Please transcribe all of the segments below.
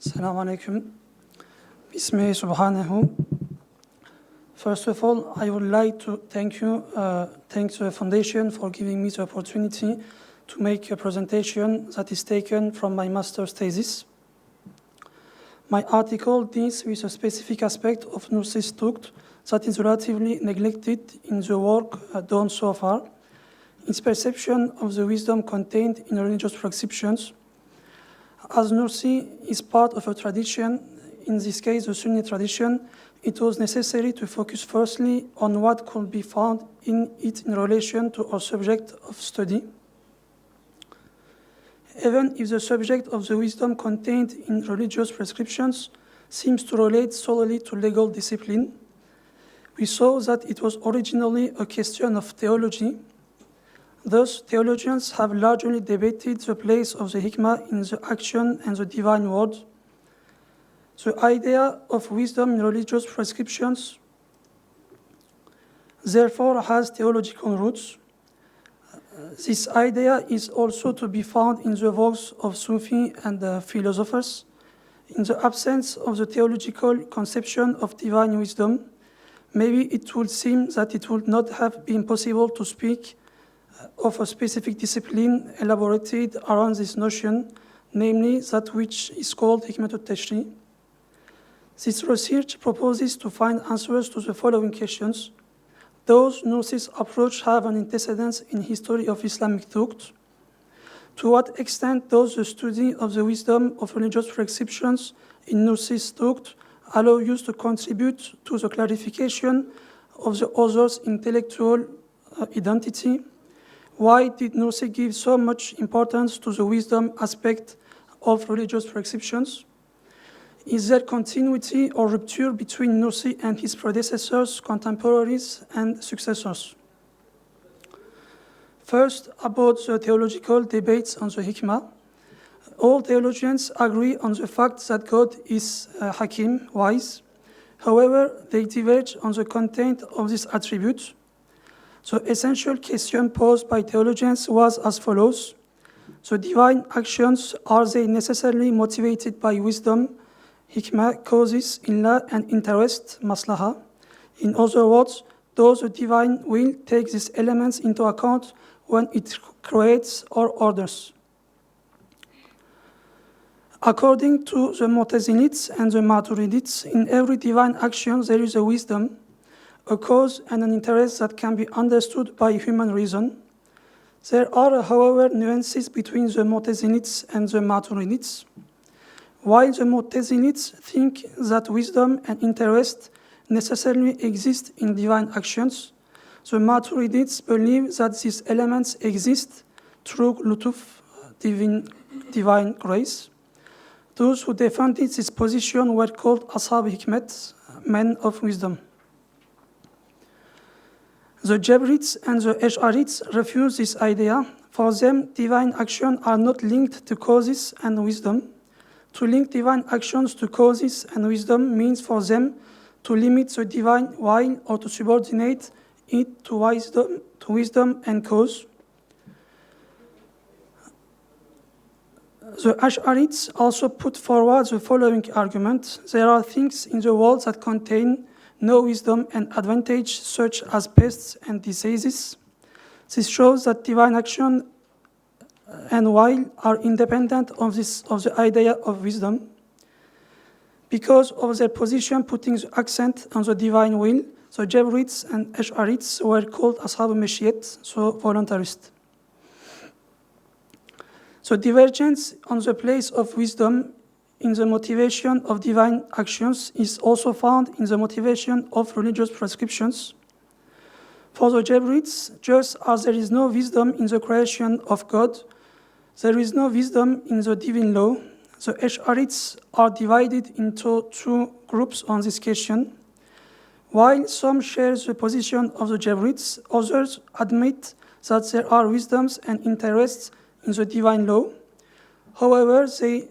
Assalamu alaikum. Bismillah subhanahu. First of all, I would like to thank the Foundation for giving me the opportunity to make a presentation that is taken from my master's thesis. My article deals with a specific aspect of Nursi's Tukt that is relatively neglected in the work done so far, its perception of the wisdom contained in religious prescriptions. As Nursi is part of a tradition, in this case the Sunni tradition, it was necessary to focus firstly on what could be found in it in relation to our subject of study. Even if the subject of the wisdom contained in religious prescriptions seems to relate solely to legal discipline, we saw that it was originally a question of theology. Thus, theologians have largely debated the place of the hikmah in the action and the divine word. The idea of wisdom in religious prescriptions therefore has theological roots. This idea is also to be found in the works of Sufi and philosophers. In the absence of the theological conception of divine wisdom, maybe it would seem that it would not have been possible to speak of a specific discipline elaborated around this notion, namely that which is called Hikmat-u Tashri. This research proposes to find answers to the following questions. Does Nursi's approach have an antecedence in history of Islamic Tukt? To what extent does the study of the wisdom of religious prescriptions in Nursi's Tukt allow you to contribute to the clarification of the author's intellectual identity? Why did Nursi give so much importance to the wisdom aspect of religious prescriptions? Is there continuity or rupture between Nursi and his predecessors, contemporaries, and successors? First, about the theological debates on the hikmah. All theologians agree on the fact that God is Hakim, wise. However, they diverge on the content of this attribute. The essential question posed by theologians was as follows. The divine actions, are they necessarily motivated by wisdom, hikmah, causes, illah, and interest, maslaha? In other words, does the divine will take these elements into account when it creates or orders? According to the Mu'tazilites and the Maturidites, in every divine action there is a wisdom, a cause and an interest that can be understood by human reason. There are, however, nuances between the Mu'tazilites and the Maturidites. While the Mu'tazilites think that wisdom and interest necessarily exist in divine actions, the Maturidites believe that these elements exist through lutuf, divine grace. Those who defended this position were called Ashab Hikmet, men of wisdom. The Jabrites and the Ash'arites refuse this idea. For them, divine actions are not linked to causes and wisdom. To link divine actions to causes and wisdom means for them to limit the divine will or to subordinate it to wisdom and cause. The Ash'arites also put forward the following argument. There are things in the world that contain no wisdom and advantage, such as pests and diseases. This shows that divine action and will are independent of the idea of wisdom. Because of their position putting the accent on the divine will, the Jabrites and Ash'arites were called Ashab Meshiyat, so voluntarist. The divergence on the place of wisdom in the motivation of divine actions is also found in the motivation of religious prescriptions. For the Jabrites, just as there is no wisdom in the creation of God, there is no wisdom in the divine law. The Ash'arites are divided into two groups on this question. While some share the position of the Jabrites, others admit that there are wisdoms and interests in the divine law. However, they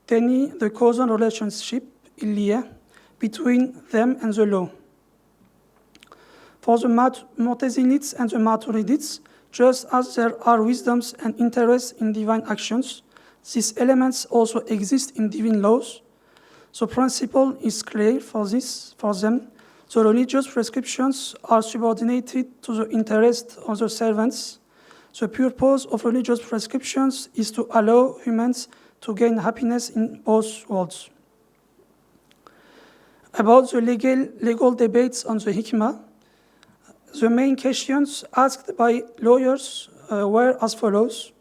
deny the causal relationship, illiyah, between them and the law. For the Mu'tazilites and the Maturidites, just as there are wisdoms and interests in divine actions, These elements also exist in divine laws. The principle is clear for them. The religious prescriptions are subordinated to the interest of the servants. The purpose of religious prescriptions is to allow humans to gain happiness in both worlds. About the legal debates on the hikmah, the main questions asked by lawyers were as follows.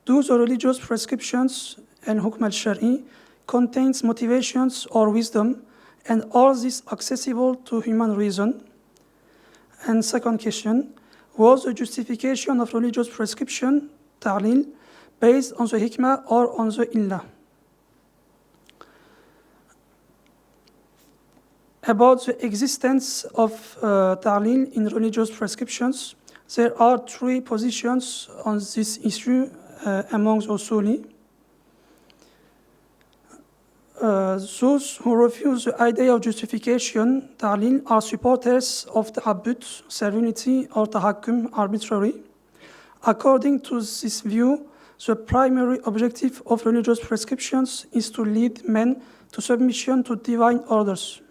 Do the religious prescriptions and Hikmat-u contains motivations or wisdom, and are these accessible to human reason? And second question, was the justification of religious prescription, ta'lil, based on the hikmah or on the illah? About the existence of ta'lil in religious prescriptions, there are three positions on this issue among the usuli. Those who refuse the idea of justification, ta'lil, are supporters of ta'abbud, servility, or tahakkum, arbitrary. According to this view, the primary objective of religious prescriptions is to lead men to submission to divine orders.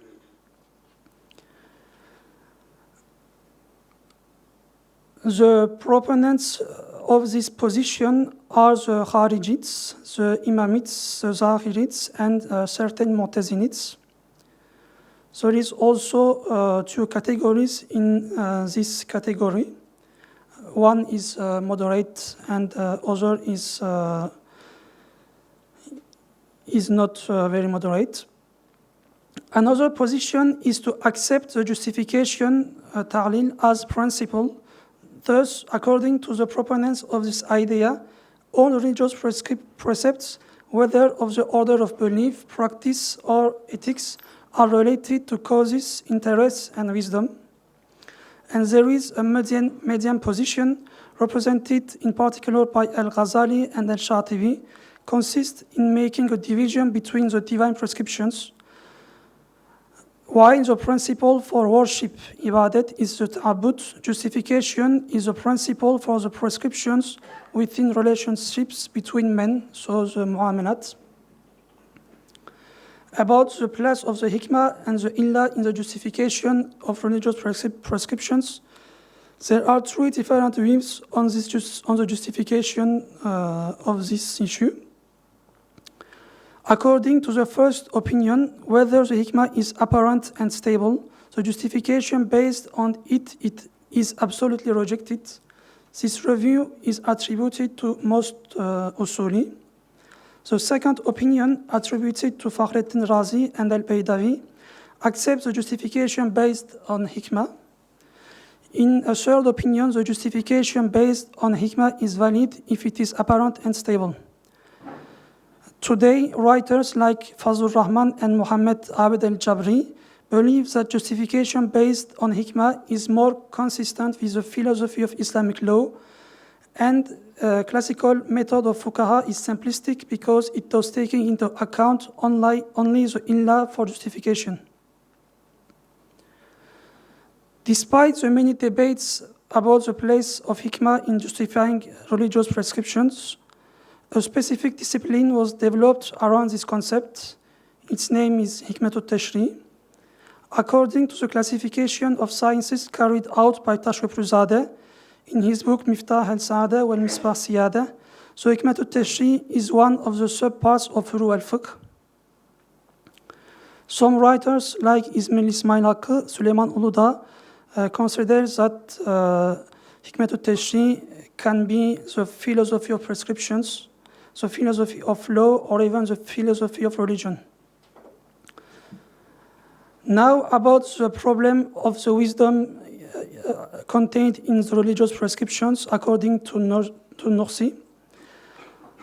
The proponents of this position are the Kharijites, the Imamites, the Zahirites, and certain Mu'tazilites. There is also two categories in this category. One is moderate, and other is not very moderate. Another position is to accept the justification ta'lil as principle. Thus, according to the proponents of this idea, all religious precepts, whether of the order of belief, practice, or ethics, are related to causes, interests, and wisdom. And there is a median position, represented in particular by Al-Ghazali and Al-Shatibi, consists in making a division between the divine prescriptions. While the principle for worship, ibadat, is the ta'abbud, justification is the principle for the prescriptions within relationships between men, so the mu'amalat. About the place of the hikmah and the illah in the justification of religious prescriptions, there are three different views on the justification of this issue. According to the first opinion, whether the hikmah is apparent and stable, the justification based on it is absolutely rejected. This review is attributed to most usuli. The second opinion, attributed to Fakhreddin Razi and Al-Baydawi, accepts the justification based on hikmah. In a third opinion, the justification based on hikmah is valid if it is apparent and stable. Today, writers like Fazlur Rahman and Muhammad Abed al-Jabri believe that justification based on hikmah is more consistent with the philosophy of Islamic law, and classical method of fuqaha is simplistic because it does take into account only the illah for justification. Despite the many debates about the place of hikmah in justifying religious prescriptions, a specific discipline was developed around this concept. Its name is Hikmat-u. According to the classification of sciences carried out by Tashri in his book Miftah al-Sa'ada wal Misbah Siyada, so Hikmat-u is one of the subparts of Furu al-Fiqh. Some writers like Ismail Haqqi, Suleiman Uluda, consider that Hikmat-u can be the philosophy of prescriptions, the philosophy of law, or even the philosophy of religion. Now about the problem of the wisdom contained in the religious prescriptions, according to Nursi.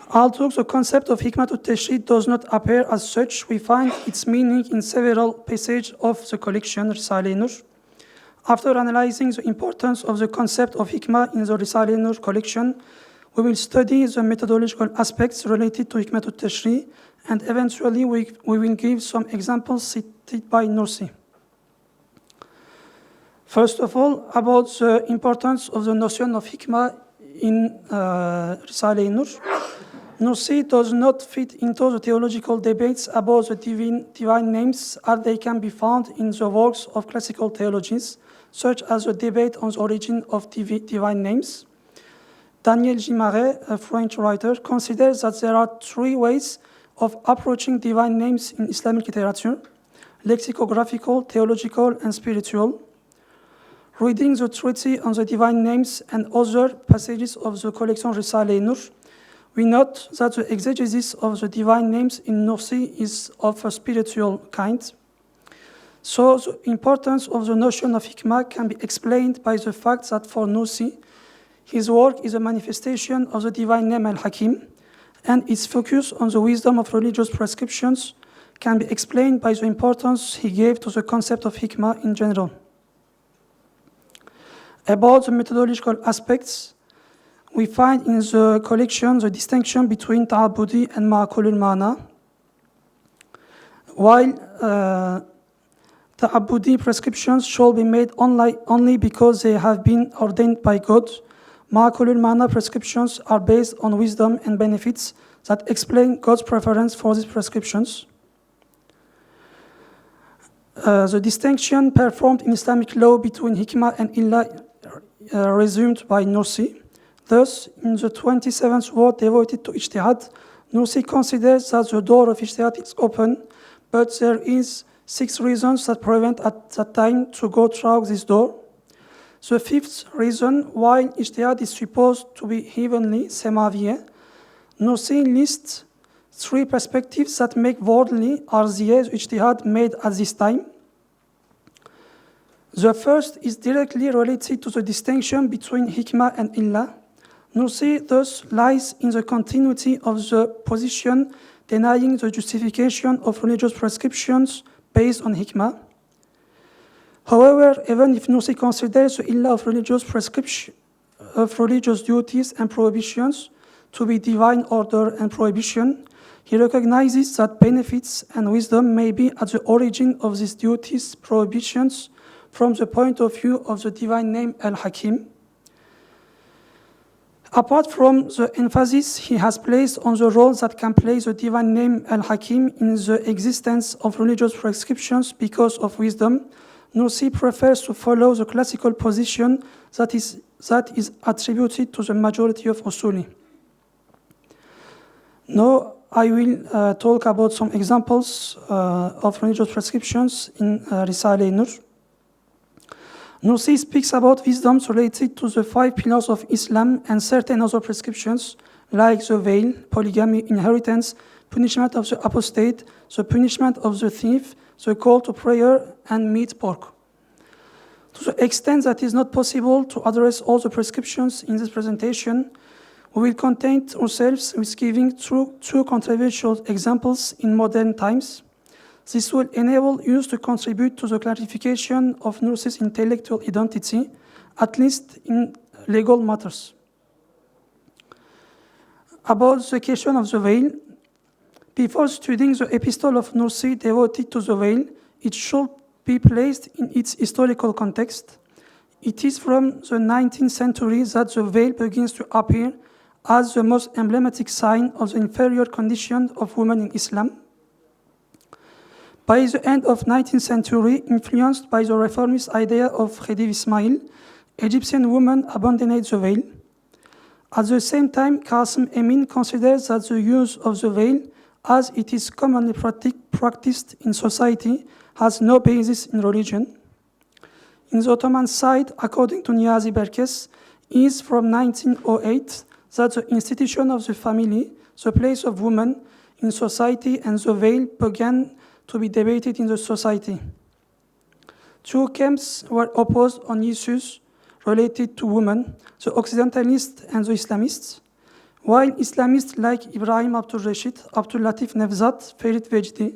Although the concept of Hikmat-u does not appear as such, we find its meaning in several passages of the collection Risale-i. After analyzing the importance of the concept of hikmah in the Risale-i collection, we will study the methodological aspects related to Hikmat-u, and eventually we will give some examples cited by Nursi. First of all, about the importance of the notion of hikmah in Risale-i. Nursi does not fit into the theological debates about the divine names as they can be found in the works of classical theologians, such as the debate on the origin of divine names. Daniel Gimaret, a French writer, considers that there are three ways of approaching divine names in Islamic literature: lexicographical, theological, and spiritual. Reading the treatise on the divine names and other passages of the collection Risale-i, we note that the exegesis of the divine names in Nursi is of a spiritual kind. So the importance of the notion of hikmah can be explained by the fact that for Nursi, his work is a manifestation of the divine name Al-Hakim, and its focus on the wisdom of religious prescriptions can be explained by the importance he gave to the concept of hikmah in general. About the methodological aspects, we find in the collection the distinction between ta'abudi and ma'qulul ma'na. While ta'abudi prescriptions should be made only because they have been ordained by God, ma'qulul ma'na prescriptions are based on wisdom and benefits that explain God's preference for these prescriptions. The distinction performed in Islamic law between hikmah and illah resumed by Nursi. Thus, in the 27th word devoted to ijtihad, Nursi considers that the door of ijtihad is open, but there is 6 reasons that prevent at that time to go through this door. The 5th reason, while ijtihad is supposed to be heavenly, semaviyeh, Nursi lists 3 perspectives that make worldly arziyeh ijtihad made at this time. The first is directly related to the distinction between hikmah and illah. Nursi thus lies in the continuity of the position denying the justification of religious prescriptions based on hikmah. However, even if Nursi considers the illah of religious duties and prohibitions to be divine order and prohibition, he recognizes that benefits and wisdom may be at the origin of these duties, prohibitions, from the point of view of the divine name Al-Hakim. Apart from the emphasis he has placed on the role that can play the divine name Al-Hakim in the existence of religious prescriptions because of wisdom, Nursi prefers to follow the classical position that is attributed to the majority of Usuli. Now I will talk about some examples of religious prescriptions in Risale-i. Nursi speaks about wisdoms related to the 5 pillars of Islam and certain other prescriptions like the veil, polygamy, inheritance, punishment of the apostate, the punishment of the thief, the call to prayer, and meat pork. To the extent that it is not possible to address all the prescriptions in this presentation, we will content ourselves with giving 2 controversial examples in modern times. This will enable you to contribute to the clarification of Nursi's intellectual identity, at least in legal matters. About the question of the veil, before studying the epistle of Nursi devoted to the veil, it should be placed in its historical context. It is from the 19th century that the veil begins to appear as the most emblematic sign of the inferior condition of women in Islam. By the end of 19th century, influenced by the reformist idea of Khedive Ismail, Egyptian women abandoned the veil. At the same time, Qasim Emin considers that the use of the veil, as it is commonly practiced in society, has no basis in religion. In the Ottoman side, according to Niyazi Berkes, is from 1908 that the institution of the family, the place of women in society, and the veil began to be debated in the society. 2 camps were opposed on issues related to women, the Occidentalists and the Islamists, while Islamists like Ibrahim Abdul Rashid, Abdul Latif Nevzat, Ferit Vecdi,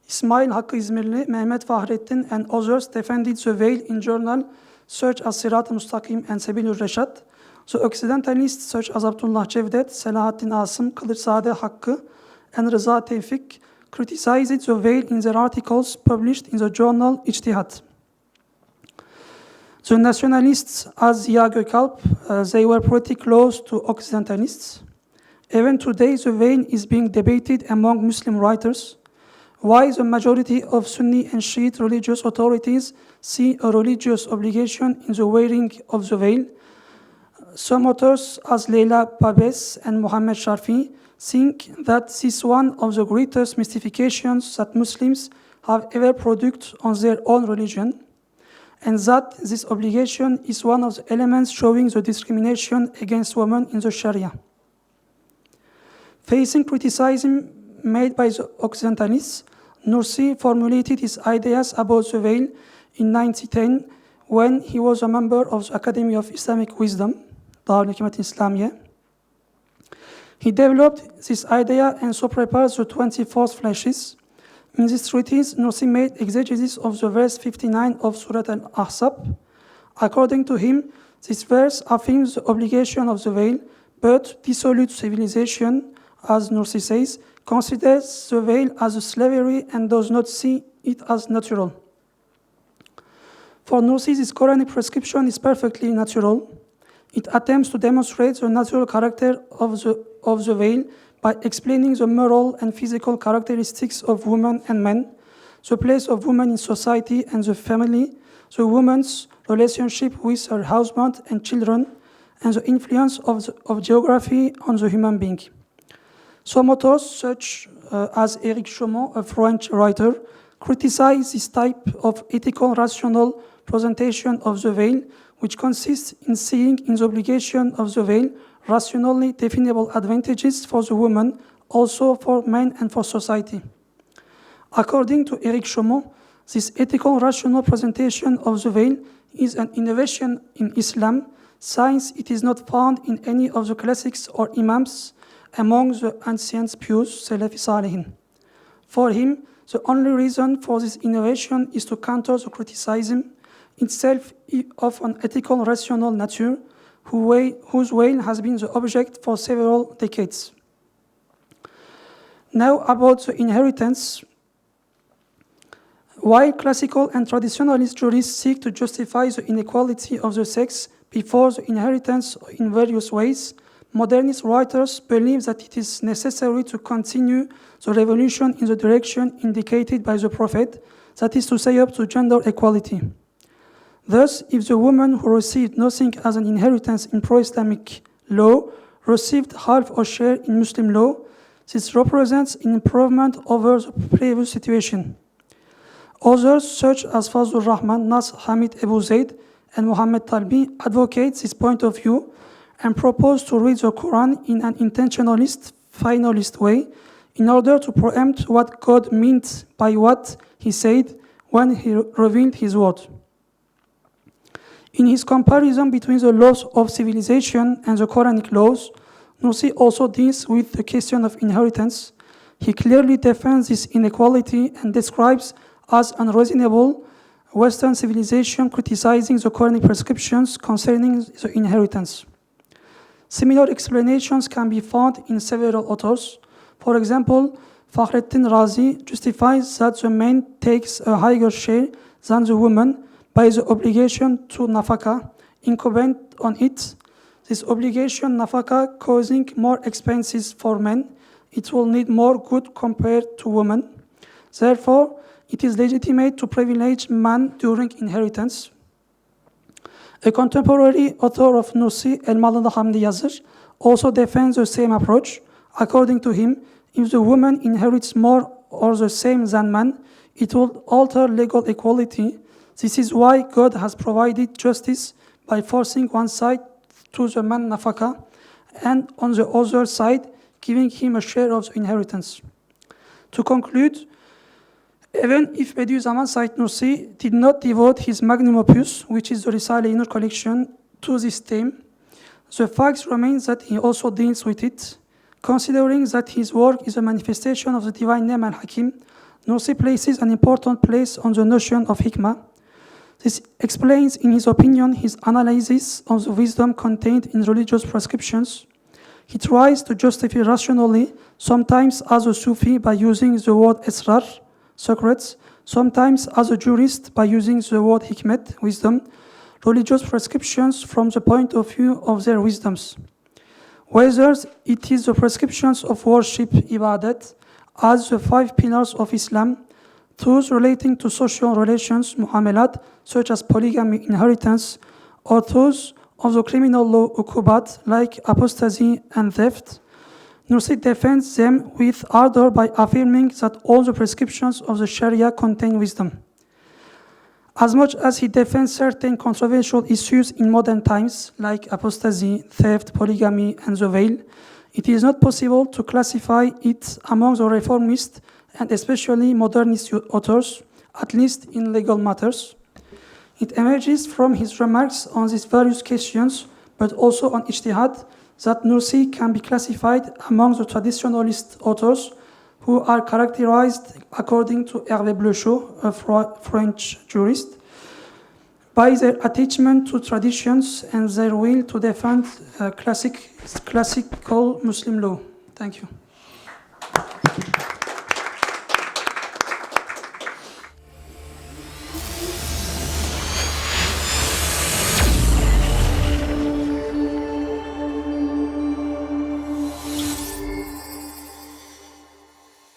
Ismail Hakkı İzmirli, Mehmet Fahrettin, and others defended the veil in journals such as Sirat al-Mustaqim and Sebilur Rashad. The Occidentalists such as Abdullah Cevdet, Selahaddin Asım, Kılıçzade Hakkı, and Rıza Tevfik criticized the veil in their articles published in the journal Ijtihad. The nationalists, as Ziya Gökalp, they were pretty close to Occidentalists. Even today, the veil is being debated among Muslim writers. Why the majority of Sunni and Shiite religious authorities see a religious obligation in the wearing of the veil. Some authors, as Leila Babes and Mohammed Sharfi, think that this is one of the greatest mystifications that Muslims have ever produced on their own religion, and that this obligation is one of the elements showing the discrimination against women in the Sharia. Facing criticism made by the Occidentalists, Nursi formulated his ideas about the veil in 1910 when he was a member of the Academy of Islamic Wisdom, Darul Hikmat Islamiyya. He developed this idea and so prepared the 24 flashes. In this treatise, Nursi made exegesis of the verse 59 of Surah Al-Ahzab. According to him, this verse affirms the obligation of the veil, but dissolute civilization, as Nursi says, considers the veil as a slavery and does not see it as natural. For Nursi, this Quranic prescription is perfectly natural. It attempts to demonstrate the natural character of the veil by explaining the moral and physical characteristics of women and men, the place of women in society and the family, the woman's relationship with her husband and children, and the influence of geography on the human being. Some authors, such as Éric Chaumont, a French writer, criticize this type of ethical, rational presentation of the veil, which consists in seeing in the obligation of the veil rationally definable advantages for the woman, also for men and for society. According to Éric Chaumont, this ethical, rational presentation of the veil is an innovation in Islam, since it is not found in any of the classics or imams among the ancient pious Salafi Salihin. For him, the only reason for this innovation is to counter the criticism itself of an ethical, rational nature, whose veil has been the object for several decades. Now about the inheritance. While classical and traditionalist jurists seek to justify the inequality of the sex before the inheritance in various ways, modernist writers believe that it is necessary to continue the revolution in the direction indicated by the Prophet, that is to say, up to gender equality. Thus, if the woman who received nothing as an inheritance in pro-Islamic law received half a share in Muslim law, this represents an improvement over the previous situation. Others, such as Fazlur Rahman, Nas Hamid Abu Zaid, and Muhammad Talbi, advocate this point of view and propose to read the Quran in an intentionalist, finalist way in order to preempt what God meant by what He said when He revealed His word. In his comparison between the laws of civilization and the Quranic laws, Nursi also deals with the question of inheritance. He clearly defends this inequality and describes as unreasonable Western civilization criticizing the Quranic prescriptions concerning the inheritance. Similar explanations can be found in several authors. For example, Fakhreddin Razi justifies that the man takes a higher share than the woman by the obligation to nafaka incumbent on it. This obligation nafaka causing more expenses for men, it will need more good compared to women. Therefore, it is legitimate to privilege man during inheritance. A contemporary author of Nursi, El-Malala Hamdi Yazır, also defends the same approach. According to him, if the woman inherits more or the same than man, it will alter legal equality. This is why God has provided justice by forcing one side to the man nafaka and on the other side giving him a share of the inheritance. To conclude, even if Bediüzzaman Said Nursi did not devote his magnum opus, which is the Risale-i collection, to this theme, the fact remains that he also deals with it. Considering that his work is a manifestation of the divine name Al-Hakim, Nursi places an important place on the notion of hikmah. This explains, in his opinion, his analysis of the wisdom contained in religious prescriptions. He tries to justify rationally, sometimes as a Sufi by using the word esrar, secrets, sometimes as a jurist by using the word hikmet, wisdom, religious prescriptions from the point of view of their wisdoms. whether it is the prescriptions of worship, ibadat, as the 5 pillars of Islam, those relating to social relations, muamalat, such as polygamy, inheritance, or those of the criminal law, uqubat, like apostasy and theft. Nursi defends them with ardor by affirming that all the prescriptions of the Sharia contain wisdom. As much as he defends certain controversial issues in modern times, like apostasy, theft, polygamy, and the veil, it is not possible to classify it among the reformist and especially modernist authors, at least in legal matters. It emerges from his remarks on these various questions, but also on ijtihad, that Nursi can be classified among the traditionalist authors who are characterized, according to Hervé Bleuchot, a French jurist, by their attachment to traditions and their will to defend classical Muslim law. Thank you.